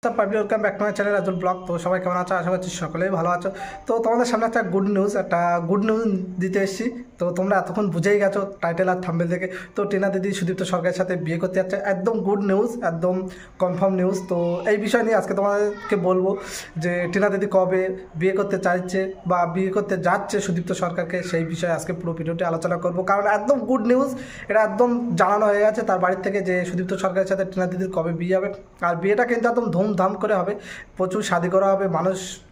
Public welcome back to my channel Rajul vlog. তো সবাই কেমন আছো? আশা করছি সকলেই ভালো আছো। তো তোমাদের সামনে একটা গুড নিউজ দিতে এসেছি। তো তোমরা এতক্ষণ বুঝেই গেছো টাইটেল আর থাম্বনেল থেকে। তো টিনা দিদি সুদীপ্ত সরকারের সাথে বিয়ে করতে যাচ্ছে, একদম গুড নিউজ, একদম কনফার্ম নিউজ। তো এই বিষয় নিয়ে আজকে তোমাদেরকে বলবো যে টিনা দিদি কবে বিয়ে করতে চাইছে বা বিয়ে করতে যাচ্ছে সুদীপ্ত সরকারকে, সেই বিষয়ে আজকে পুরো ভিডিওটি আলোচনা করবো। কারণ একদম গুড নিউজ, এটা একদম জানানো হয়ে গেছে তার বাড়ির থেকে যে সুদীপ্ত সরকারের সাথে টিনা দিদির কবে বিয়ে হবে। আর বিয়েটা কিন্তু একদম ধুমধাম করে হবে, প্রচুর শাদি করা হবে,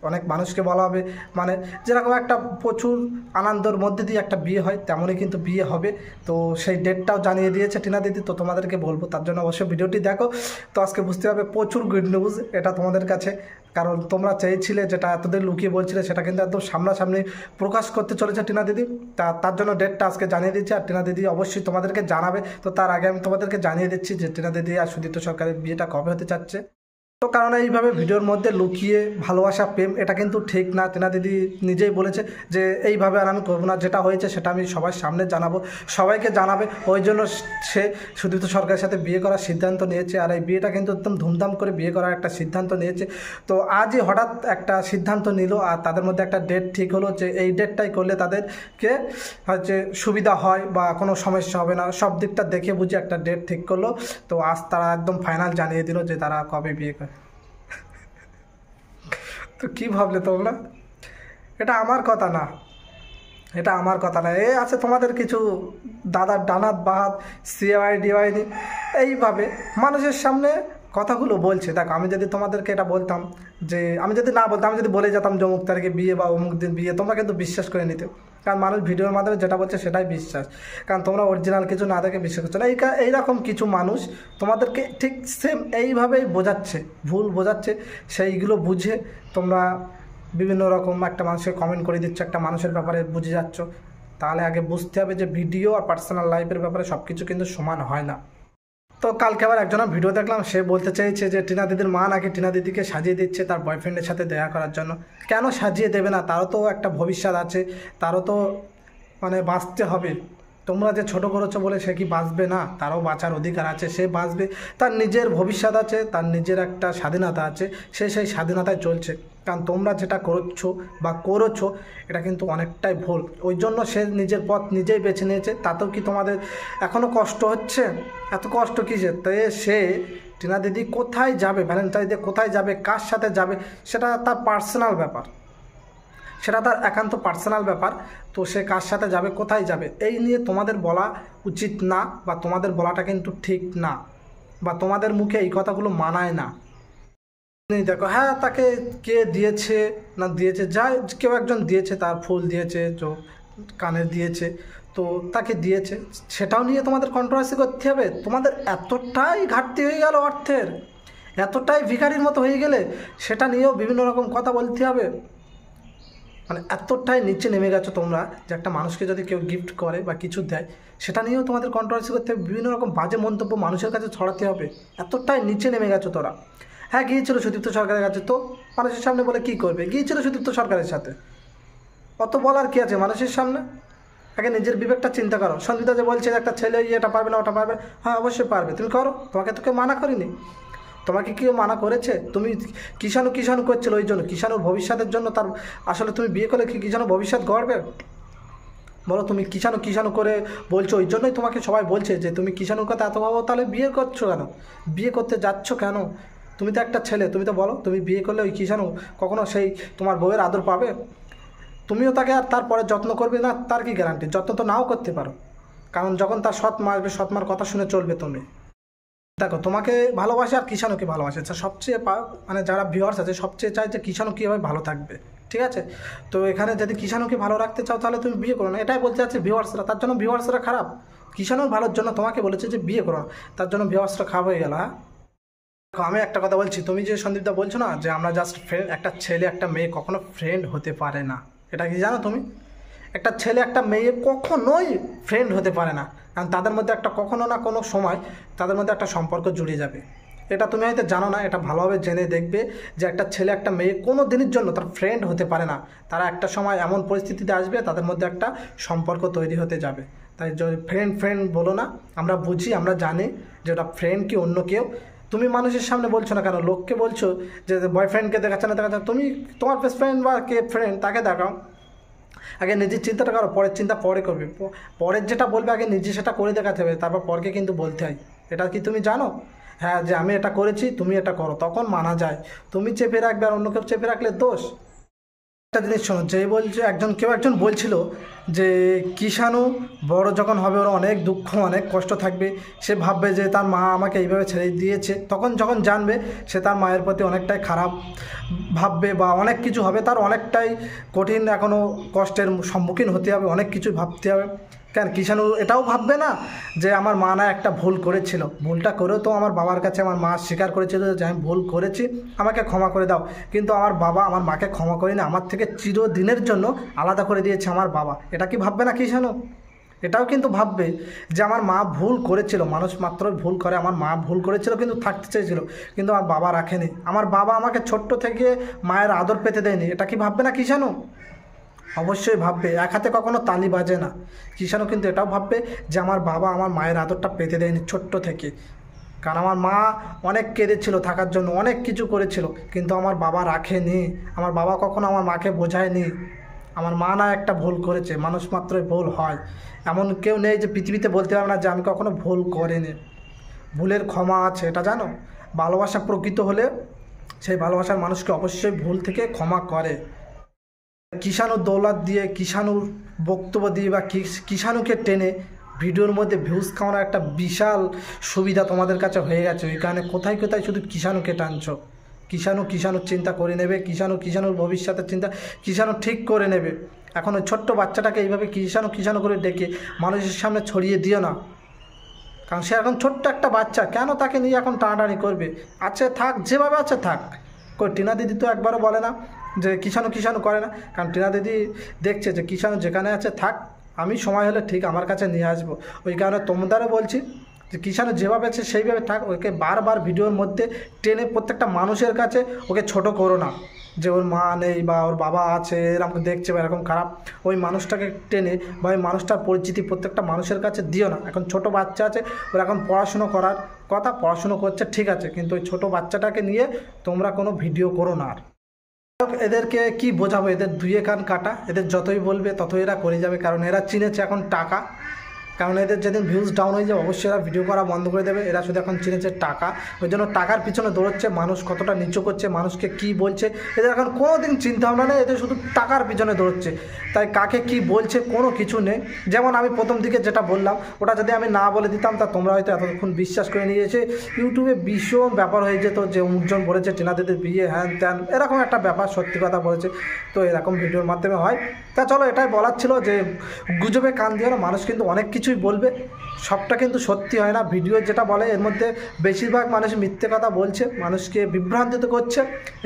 অনেক মানুষকে বলা হবে, মানে যেরকম একটা প্রচুর আনন্দের মধ্যে দিয়ে একটা বিয়ে হয় তেমনই কিন্তু বিয়ে হবে। তো সেই ডেটটাও জানিয়ে দিয়েছে টিনা দিদি। তো তোমাদেরকে বলবো, তার জন্য অবশ্যই ভিডিওটি দেখো। তো আজকে বুঝতে হবে প্রচুর গুড নিউজ এটা তোমাদের কাছে, কারণ তোমরা চেয়েছিলে, যেটা এতদিন লুকিয়ে বলছিলে, সেটা কিন্তু একদম সামনাসামনি প্রকাশ করতে চলেছে টিনা দিদি। তার জন্য ডেটটা আজকে জানিয়ে দিচ্ছে, আর টিনা দিদি অবশ্যই তোমাদেরকে জানাবে। তো তার আগে আমি তোমাদেরকে জানিয়ে দিচ্ছি যে টিনা দিদি আর সুদীপ্ত সরকারের বিয়েটা কবে হতে চাচ্ছে। তো কারণ এইভাবে ভিডিওর মধ্যে লুকিয়ে ভালোবাসা প্রেম এটা কিন্তু ঠিক না। টিনা দিদি নিজেই বলেছে যে এইভাবে আর আমি করবো না, যেটা হয়েছে সেটা আমি সবার সামনে জানাবো, সবাইকে জানাবে। ওই জন্য সে সুদীপ্ত সরকারের সাথে বিয়ে করার সিদ্ধান্ত নিয়েছে। আর এই বিয়েটা কিন্তু একদম ধুমধাম করে বিয়ে করার একটা সিদ্ধান্ত নিয়েছে। তো আজই হঠাৎ একটা সিদ্ধান্ত নিল, আর তাদের মধ্যে একটা ডেট ঠিক হলো যে এই ডেটটাই করলে তাদেরকে হচ্ছে সুবিধা হয় বা কোনো সমস্যা হবে না, সব দিকটা দেখে বুঝে একটা ডেট ঠিক করলো। তো আজ তারা একদম ফাইনাল জানিয়ে দিল যে তারা কবে বিয়ে করে। তো কী ভাবলে তোমরা? এটা আমার কথা না, এটা আমার কথা না। এ আছে তোমাদের কিছু দাদার ডানাত বাহাত সিওয়াই ডিওয়াইনি এইভাবে মানুষের সামনে কথাগুলো বলছে। দেখো, আমি যদি তোমাদেরকে এটা বলতাম, যে আমি যদি না বলতাম, আমি যদি বলে যেতাম যে অমুক তারিখে বিয়ে বা অমুক দিন বিয়ে, তোমরা কিন্তু বিশ্বাস করে নিতে। কারণ মানুষ ভিডিওর মাধ্যমে যেটা বলছে সেটাই বিশ্বাস, কারণ তোমরা অরিজিনাল কিছু না দেখে বিশ্বাস করছো না। এইরকম কিছু মানুষ তোমাদেরকে ঠিক সেম এইভাবেই বোঝাচ্ছে, ভুল বোঝাচ্ছে। সেইগুলো বুঝে তোমরা বিভিন্ন রকম একটা মানুষকে কমেন্ট করে দিচ্ছ, একটা মানুষের ব্যাপারে বুঝে যাচ্ছ। তাহলে আগে বুঝতে হবে যে ভিডিও আর পার্সোনাল লাইফের ব্যাপারে সব কিছু কিন্তু সমান হয় না। তো কালকে আবার একজনের ভিডিও দেখলাম, সে বলতে চাইছে যে টিনা দিদির মা নাকি টিনা দিদিকে সাজিয়ে দিচ্ছে তার বয়ফ্রেন্ডের সাথে দেখা করার জন্য। কেন সাজিয়ে দেবে না? তারও তো একটা ভবিষ্যৎ আছে, তারও তো মানে বাঁচতে হবে। তোমরা যে ছোটো করেছো বলে সে কি বাঁচবে না? তারও বাঁচার অধিকার আছে, সে বাঁচবে, তার নিজের ভবিষ্যৎ আছে, তার নিজের একটা স্বাধীনতা আছে, সে সেই স্বাধীনতায় চলছে। কারণ তোমরা যেটা করছো বা করেছো এটা কিন্তু অনেকটাই ভুল। ওই জন্য সে নিজের পথ নিজেই বেছে নিয়েছে। তাতেও কি তোমাদের এখনও কষ্ট হচ্ছে? এত কষ্ট কিসের? তাই সে টিনা দিদি কোথায় যাবে, ভ্যালেন্টাইন ডে কোথায় যাবে, কার সাথে যাবে, সেটা তার পার্সোনাল ব্যাপার, সেটা তার একান্ত পার্সোনাল ব্যাপার। তো সে কার সাথে যাবে, কোথায় যাবে, এই নিয়ে তোমাদের বলা উচিত না, বা তোমাদের বলাটা কিন্তু ঠিক না, বা তোমাদের মুখে এই কথাগুলো মানায় না। দেখো, হ্যাঁ, তাকে কে দিয়েছে না দিয়েছে, যাই কেউ একজন দিয়েছে, তার ফুল দিয়েছে, কানের দিয়েছে, তো তাকে দিয়েছে, সেটাও নিয়ে তোমাদের কন্ট্রোভার্সি করতে হবে? তোমাদের এতটাই ঘাটতি হয়ে গেল অর্থের, এতটাই ভিখারির মতো হয়ে গেলে সেটা নিয়েও বিভিন্ন রকম কথা বলতে হবে? মানে এতটাই নিচে নেমে গেছো তোমরা যে একটা মানুষকে যদি কেউ গিফট করে বা কিছু দেয় সেটা নিয়েও তোমাদের কন্ট্রোভার্সি করতে হবে, বিভিন্ন রকম বাজে মন্তব্য মানুষের কাছে ছড়াতে হবে। এতটাই নিচে নেমে গেছো তোরা। হ্যাঁ, গিয়েছিল সুদীপ্ত সরকারের কাছে, তো মানুষের সামনে বলে কি করবে? গিয়েছিল সুদীপ্ত সরকারের সাথে, অত বলার কি আছে মানুষের সামনে? আগে নিজের বিবেকটা চিন্তা করো। সঞ্জিতা যে বলছে একটা ছেলে এটা পারবে না ওটা পারবে, হ্যাঁ অবশ্যই পারবে, তুমি করো, তোমাকে তো কেউ মানা করিনি। তোমাকে কেউ মানা করেছে? তুমি কিষাণু করছিল ওই জন্য, কিষাণুর ভবিষ্যতের জন্য। তার আসলে তুমি বিয়ে করলে কি কিষাণু ভবিষ্যৎ গড়বে? বলো, তুমি কিষাণু করে বলছো, ওই জন্যই তোমাকে সবাই বলছে যে তুমি কিষাণুর কথা এত ভাবো, তাহলে বিয়ে করছো কেন, বিয়ে করতে যাচ্ছ কেন? তুমি তো একটা ছেলে, তুমি তো বলো, তুমি বিয়ে করলে ওই কিষাণু কখনো সেই তোমার বউয়ের আদর পাবে? তুমিও তাকে আর তারপরে যত্ন করবে না, তার কি গ্যারান্টি? যত্ন তো নাও করতে পারো, কারণ যখন তার সৎ মা আসবে, সৎ মার কথা শুনে চলবে তুমি। দেখো, তোমাকে ভালোবাসে আর কিষাণুকে ভালোবাসে, সবচেয়ে মানে যারা ভিউয়ার্স আছে সবচেয়ে চায় যে কিষাণু কীভাবে ভালো থাকবে, ঠিক আছে? তো এখানে যদি কিষাণুকে ভালো রাখতে চাও তাহলে তুমি বিয়ে করো না, এটাই বলতে চাচ্ছে ভিউয়ার্সরা। তার জন্য ভিউয়ার্সরা খারাপ? কিষাণুর ভালোর জন্য তোমাকে বলেছে যে বিয়ে করো না, তার জন্য ভিউয়ার্সরা খারাপ হয়ে গেল? হ্যাঁ, দেখো, আমি একটা কথা বলছি, তুমি যে সন্দীপদা বলছো না যে আমরা জাস্ট ফ্রেন্ড, একটা ছেলে একটা মেয়ে কখনো ফ্রেন্ড হতে পারে না, এটা কি জানো তুমি? একটা ছেলে একটা মেয়ে কখনোই ফ্রেন্ড হতে পারে না, কারণ তাদের মধ্যে একটা কখনো না কোনো সময় তাদের মধ্যে একটা সম্পর্ক জুড়ে যাবে। এটা তুমি হয়তো জানো না, এটা ভালোভাবে জেনে দেখবে যে একটা ছেলে একটা মেয়ে কোনো দিনের জন্য তার ফ্রেন্ড হতে পারে না। তারা একটা সময় এমন পরিস্থিতিতে আসবে, তাদের মধ্যে একটা সম্পর্ক তৈরি হতে যাবে। তাই যদি ফ্রেন্ড বলো না, আমরা বুঝি, আমরা জানি যে ওটা ফ্রেন্ড কি অন্য কেউ, তুমি মানুষের সামনে বলছো না কেন, লোককে বলছো যে বয়ফ্রেন্ডকে দেখাচ্ছে না দেখাচ্ছে, তুমি তোমার বেস্ট ফ্রেন্ড বা কে ফ্রেন্ড তাকে দেখাও। আগে নিজের চিন্তাটা করো, পরের চিন্তা পরে করবে। পরের যেটা বলবে আগে নিজে সেটা করে দেখাতে হবে, তারপর পরকে কিন্তু বলতে হয়। এটা কি তুমি জানো? হ্যাঁ, যে আমি এটা করেছি, তুমি এটা করো, তখন মানা যায়। তুমি চেপে রাখবে আর অন্য কেউ চেপে রাখলে দোষ। একটা জিনিস শোনো, যে বলছে কেউ একজন বলছিল যে কিষাণু বড় যখন হবে ওর অনেক দুঃখ অনেক কষ্ট থাকবে, সে ভাববে যে তার মা আমাকে এইভাবে ছেড়ে দিয়েছে। তখন যখন জানবে সে তার মায়ের প্রতি অনেকটাই খারাপ ভাববে বা অনেক কিছু হবে, তার অনেকটাই কঠিন এখনও কষ্টের সম্মুখীন হতে হবে, অনেক কিছু ভাবতে হবে। কেন কিষাণু এটাও ভাববে না যে আমার মা না একটা ভুল করেছিল, ভুলটা করেও তো আমার বাবার কাছে আমার মা স্বীকার করেছিল যে আমি ভুল করেছি, আমাকে ক্ষমা করে দাও। কিন্তু আমার বাবা আমার মাকে ক্ষমা করেনি, আমার থেকে চিরদিনের জন্য আলাদা করে দিয়েছে আমার বাবা। এটা কি ভাববে না কিষাণু? এটাও কিন্তু ভাববে যে আমার মা ভুল করেছিল, মানুষ মাত্রই ভুল করে, আমার মা ভুল করেছিল কিন্তু থাকতে চেয়েছিল, কিন্তু আমার বাবা রাখেনি, আমার বাবা আমাকে ছোট্ট থেকে মায়ের আদর পেতে দেয়নি। এটা কি ভাববে না কিষাণু? অবশ্যই ভাববে। এক হাতে কখনো তালি বাজে না। কিষাণু কিন্তু এটাও ভাববে যে আমার বাবা আমার মায়ের আদরটা পেতে দেয়নি ছোট্ট থেকে, কারণ আমার মা অনেক কেঁদেছিল থাকার জন্য, অনেক কিছু করেছিল, কিন্তু আমার বাবা রাখেনি, আমার বাবা কখনো আমার মাকে বোঝায়নি। আমার মা না একটা ভুল করেছে, মানুষ মাত্রই ভুল হয়, এমন কেউ নেই যে পৃথিবীতে বলতে পারবে না যে আমি কখনো ভুল করিনি। ভুলের ক্ষমা আছে, এটা জানো? ভালোবাসা প্রকৃত হলে সেই ভালোবাসার মানুষকে অবশ্যই ভুল থেকে ক্ষমা করে। কিষাণুর দৌলত দিয়ে, কিষাণুর বক্তব্য দিয়ে বা কিষাণুকে টেনে ভিডিওর মধ্যে ভিউজ খাওয়ানোর একটা বিশাল সুবিধা তোমাদের কাছে হয়ে গেছে। ওই কারণে কোথায় কোথায় শুধু কিষাণুকে টানছো। কিষাণুর চিন্তা করে নেবে, কিষাণুর ভবিষ্যতের চিন্তা কিষাণু ঠিক করে নেবে। এখন ওই ছোট্ট বাচ্চাটাকে এইভাবে কিষাণু করে ডেকে মানুষের সামনে ছড়িয়ে দিও না, কারণ সে এখন ছোট্ট একটা বাচ্চা, কেন তাকে নিয়ে এখন টানাটানি করবে? আছে থাক, যেভাবে আছে থাক। টিনা দিদি তো একবারও বলে না যে কিষাণু করে না, কারণ টিনা দিদি দেখছে যে কিষাণু যেখানে আছে থাক, আমি সময় হলে ঠিক আমার কাছে নিয়ে আসবো। ওই কারণে তোমাদেরও বলছি যে কিষাণু যেভাবে আছে সেইভাবে থাক, ওকে বারবার ভিডিওর মধ্যে টেনে প্রত্যেকটা মানুষের কাছে ওকে ছোট করো না, যে ওর মা নেই বা ওর বাবা আছে এরকম দেখছে বা এরকম খারাপ। ওই মানুষটাকে টেনে বা ওই মানুষটার পরিচিতি প্রত্যেকটা মানুষের কাছে দিও না। এখন ছোট বাচ্চা আছে, ওর এখন পড়াশুনো করার কথা, পড়াশুনো করছে ঠিক আছে, কিন্তু ওই ছোটো বাচ্চাটাকে নিয়ে তোমরা কোনো ভিডিও করো না। আর এদেরকে কি বোঝাবো? এদের দুয়ে কান কাটা, এদের যতই বলবে ততই এরা করে যাবে, কারণ এরা চিনেছে এখন টাকা। কারণ এদের যেদিন ভিউজ ডাউন হয়ে যাবে অবশ্যই এরা ভিডিও করা বন্ধ করে দেবে। এরা শুধু এখন চিনেছে টাকা, ওই জন্য টাকার পিছনে দৌড়চ্ছে। মানুষ কতটা নিচু করছে, মানুষকে কি বলছে, এদের এখন কোনো দিন চিন্তা ভাবনা নেই, এদের শুধু টাকার পিছনে দৌড়চ্ছে। তাই কাকে কি বলছে কোনো কিছু নেই। যেমন আমি প্রথম দিকে যেটা বললাম, ওটা যদি আমি না বলে দিতাম তা তোমরা হয়তো এতক্ষণ বিশ্বাস করে নিয়েছে। ইউটিউবে ভীষণ ব্যাপার হয়ে যেত যে অমুকজন বলেছে টিনা দিদির বিয়ে হ্যান ত্যান, এরকম একটা ব্যাপার, সত্যি কথা বলেছে। তো এরকম ভিডিওর মাধ্যমে হয়। তা চলো, এটাই বলার ছিল যে গুজবে কান দিও না, মানুষ কিন্তু অনেক কিছুই বলবে, সবটা কিন্তু সত্যি হয় না। ভিডিও যেটা বলে এর মধ্যে বেশিরভাগ মানুষ মিথ্যে কথা বলছে, মানুষকে বিভ্রান্তিত করছে।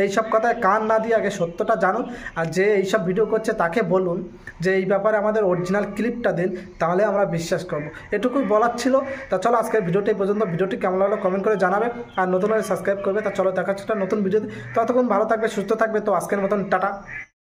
এইসব কথায় কান না দিয়ে আগে সত্যটা জানুন, আর যে এইসব ভিডিও করছে তাকে বলুন যে এই ব্যাপারে আমাদের অরিজিনাল ক্লিপটা দিন, তাহলে আমরা বিশ্বাস করব। এটুকুই বলার ছিল। তা চলো, আজকের ভিডিওটি পর্যন্ত। ভিডিওটি কেমন লাগলো কমেন্ট করে জানাবে, আর নতুন হলে সাবস্ক্রাইব করবে। তা চলো, দেখা হচ্ছে নতুন ভিডিওতে। ততক্ষণ ভালো থাকবে, সুস্থ থাকবে। তো আজকের মতন টাটা।